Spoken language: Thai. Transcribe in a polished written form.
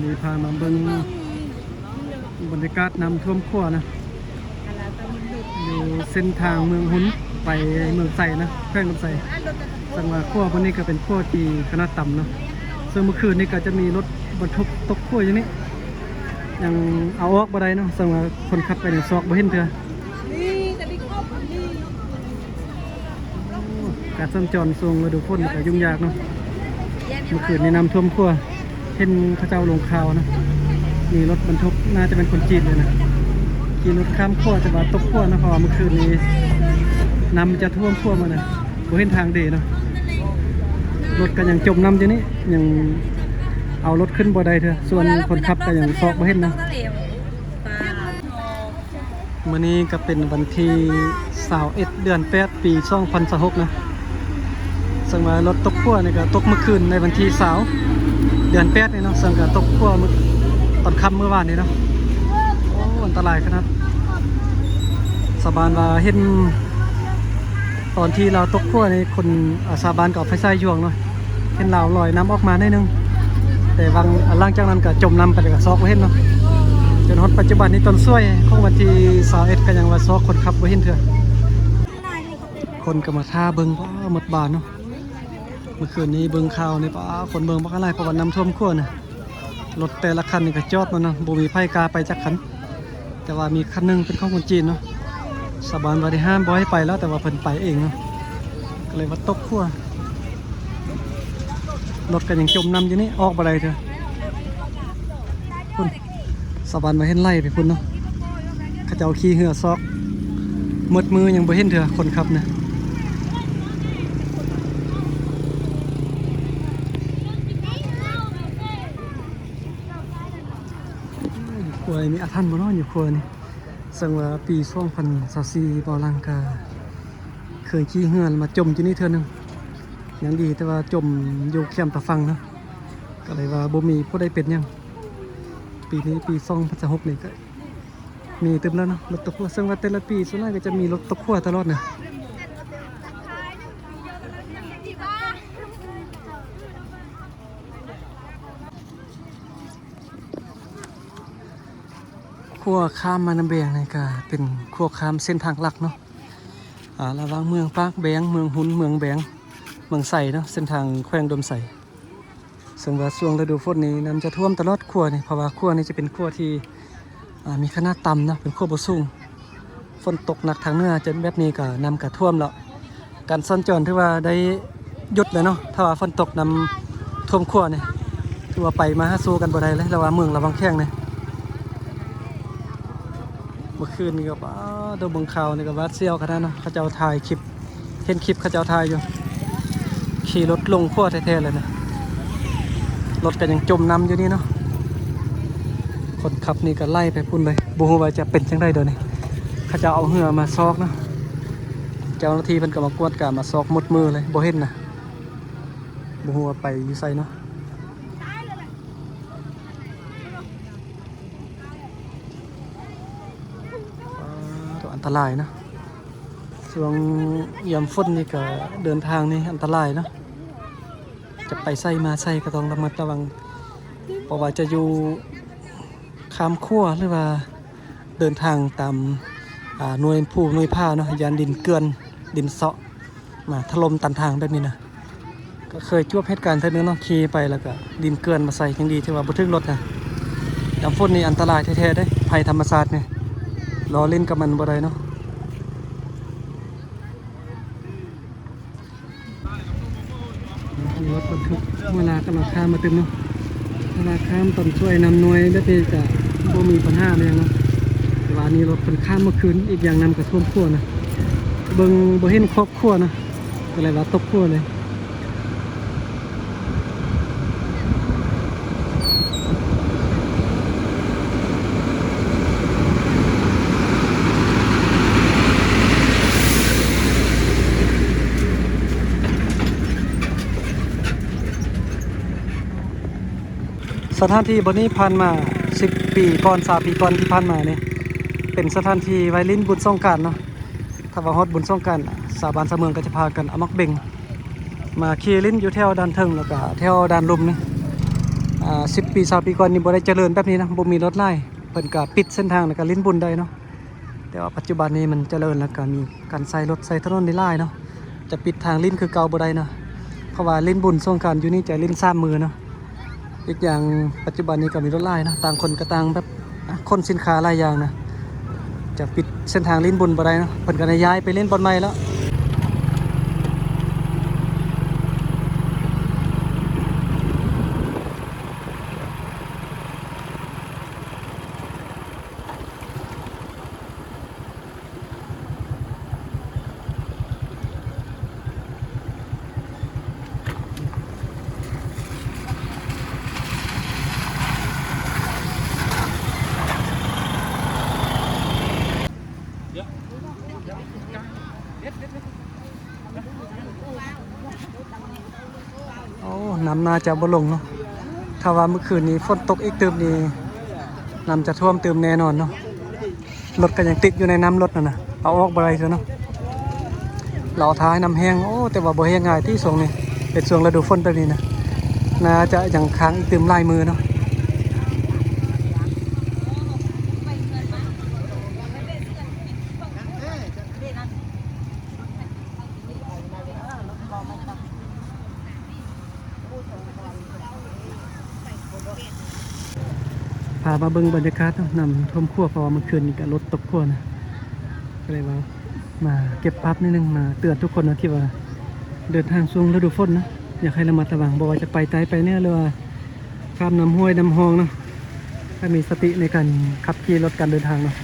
มีพามาเบิ่งบรรยากาศน้ำท่วมขั้วนะอยู่เส้นทางเมืองหุนไปเมืองไส่นะแพร่งลำไส่จังหวะขั้ววันนี้ก็เป็นขั้วที่ขนาดต่ำเนาะซึ่งเมื่อคืนนี้ก็จะมีรถบรรทุกตกขั้วอย่างนี้ยังเอาออกบ่ได้เนาะจังหวะคนขับไปอย่างซอกบ่เห็นเถอะการสัญจรช่วงฤดูฝนก็ยุ่งยากเนาะเมื่อคืนนี้น้ำท่วมขั้วเห็นเขาเจ้าลงข่าวนะมีรถบรรทุกน่าจะเป็นคนจีนเลยนะขี่รถข้ามขั้วจะมาตกขั้วนะเพราะว่าเมื่อคืนนี้น้ำจะท่วมขั้วมาเลยบ่เห็นทางเดีเนาะรถก็ยังจมน้ำอยู่นี่ยังเอารถขึ้นบ่ได้เถอะส่วนคนขับก็ยังซอกบ่เห็นนะมื้อนี้ก็เป็นวันที่21 เดือน 8 ปี 2026นะซึ่งว่ารถตกขั้วนี่ก็ตกเมื่อคืนในวันที่20 เดือน 8นี่เนาะซึ่งก็ตกขั้วตอนค่ำเมื่อวานนี้เนาะโอ้อันตรายขนาดสาบานว่าเห็นตอนที่เราตกขั้วนี่คนสาบานกับไฟใส่ช่วงเนาะเห็นเราลอยน้ำออกมาได้นึงแต่บางหลังจากนั้นก็จมน้ำไปกับซอกบ่เห็นเนาะจนฮอดปัจจุบันนี้ตอนช่วยของวันที่21ก็ยังว่าซอกคนขับบ่เห็นเถอะคนก็มาท่าเบิ่งว่าหมดบานเนาะเมื่อคืนนี้เบิ่งข่าวนี่ป้าคนเบิ่งบ่อะไรเพราะว่าน้ำท่วมขั้วน่ะรถแต่ละคันนี่ก็จอดมาเนาะบ่มีไผกล้าไปจักคันแต่ว่ามีคันนึงเป็นของคนจีนเนาะสาบานว่าได้ห้ามบ่ให้ไปแล้วแต่ว่าเพิ่นไปเองเนาะก็เลยว่าตกขั้วรถก็ยังจมน้ำอยู่นี่ออกบ่ได้เถอะพุ่นสาบานมาเห็นไล่ไปพุ่นเนาะเขาเจ้าขี่เหือซอกหมดมือยังบ่เห็นเถอะคนขับนะครัวมีอาถรรพ์บ่เนาะอยู่ครัวนี่ซึ่งว่าปี2024บ่ลังกาเคยขี่เหือมาจมอยู่นี่เทื่อนึงยังดีแต่ว่าจมอยู่แคมป์ตะฟังเนาะก็เลยว่าบ่มีผู้ใดเป็นหยังปีนี้ปี2026นี่ก็มีเต็มแล้วเนาะรถตกขั้วซึ่งว่าแต่ละปีส่วนใหญ่ก็จะมีรถตกขั้วตลอดนะขั้วข้ามมาน้ำเบียงนี่ก็เป็นขั้วข้ามเส้นทางหลักเนาะระหว่างเมืองปากแบงเมืองหุนเมืองแบงเมืองใส่เนาะเส้นทางแขวงดมใส่ซึ่งว่าช่วงฤดูฝนนี้น้ำจะท่วมตลอดขั้วนี่เพราะว่าขั้วนี้จะเป็นขั้วที่มีขนาดต่ำนะเป็นขั้วบ่สูงฝนตกหนักทางเหนือจนแบบนี้ก็น้ำก็ท่วมแล้วการสัญจรถือว่าได้หยุดเลยเนาะถ้าว่าฝนตกน้ำท่วมขั้วนี่ถือว่าไปมาหาสู่กันบ่ได้เลยระหว่างเมืองระหว่างแข้งนี่เมื่อคืนนี่ก็ดูเบิ่งข่าวนี่ก็ว่าเซี่ยวขนาดเนาะเขาเจ้าถ่ายคลิปเห็นคลิปเขาเจ้าถ่ายอยู่ขี่รถลงขั้วแท้ๆเลยนะรถก็ยังจมน้ำอยู่นี่เนาะคนขับนี่ก็ไล่ไปพุ่นเลยบ่ฮู้ว่าจะเป็นจังได๋เด้อนี่เขาจะเอาเหือมาซอกนะเจ้าหน้าที่เพิ่นก็มากวดกามาซอกหมดมือเลยบ่เห็นนะบ่ฮู้ว่าไปอยู่ไสเนาะตัวอันตรายนะช่วงยามฝนนี่ก็เดินทางนี่อันตรายเนาะจะไปไสมาไสก็ต้องระมัดระวังเพราะว่าจะอยู่ข้ามขั้วหรือว่าเดินทางตามหน่วยผ้าเนาะยานดินเกลือนดินเซาะมาถล่มตันทางแบบนี้นะก็เคยจวบเหตุการณ์เท่านึงเนาะขี่ไปแล้วก็ดินเกลือนมาใส่ยังดีที่ว่าบ่ถึงรถนะยามฝนนี่อันตรายแท้ๆเด้ภัยธรรมชาตินี่ล้อเล่นกับมันบ่ได้เนาะรถบรรทุกเวลากำลังข้ามมาเต็มเนาะเวลาข้ามต้องช่วยนำหน่วยแบบนี้จะบ่มีปัญหาเลยเนาะแต่ว่านี้รถคนข้ามเมื่อคืนอีกอย่างนำกระท่วมขั้วนะเบิ่งบ่เห็นครอบขั้วนะก็เลยว่าตกขั้วเลยสถานที่บนนี้ผ่านมา10 ปีก่อน3 ปีก่อนที่ผ่านมาเนี่ยเป็นสถานที่ไวลินบุญสงกรานต์เนาะถ้าว่าฮอดบุญสงกรานต์สาบานสะเมืองก็จะพากันเอามักเบ่งมาขี่ลิ้นอยู่แถวด้านเทิงแล้วก็แถวด้านลุ่มนี่ 10 ปี20 ปีก่อนนี่บ่ได้เจริญแบบนี้นะบ่มีรถไล่เพิ่นก็ปิดเส้นทางแล้วก็ลิ้นบุญได้เนาะแต่ว่าปัจจุบันนี้มันเจริญแล้วก็มีการใช้รถใช้ถนนได้หลายเนาะจะปิดทางลิ้นคือเก่าบ่ได้เนาะเพราะว่าลิ้นบุญสงกรานต์อยู่นี่จะลิ้นซ้ำมือเนาะอีกอย่างปัจจุบันนี้ก็มีรถไล่นะต่างคนก็ต่างแบบคนสินค้าหลายอย่างนะจะปิดเส้นทางลิ้นบุญบ่ได้เนาะเพิ่นก็ได้ย้ายไปเล่นบอลใหม่แล้วโอ้น้ำน่าจะบ่ลงเนาะถ้าว่าเมื่อคืนนี้ฝนตกอีกเติมนี่น้ำจะท่วมเติมแน่นอนเนาะรถก็ยังติดอยู่ในน้ำรถน่ะเอาออกบ่ได้ซะเนาะเราท้ายน้ำแห้งโอ้แต่ว่าบ่แห้งง่ายที่ช่วงนี้เป็นช่วงฤดูฝนแบบนี้นะน่าจะยังค้างอีกเติมลายมือเนาะพามาเบิ่งบรรยากาศเนาะนำท่วมขั้วเพราะว่าเมื่อคืนนี้ก็รถตกขั้วนะก็เลยว่ามาเก็บภาพนิดนึงมาเตือนทุกคนนะที่ว่าเดินทางช่วงฤดูฝนนะอยากให้ระมัดระวังบอกว่าจะไปไกลไปเนี่ยหรือว่าข้ามน้ำห้วยน้ำหองเนาะถ้ามีสติในการขับขี่รถการเดินทางเนาะ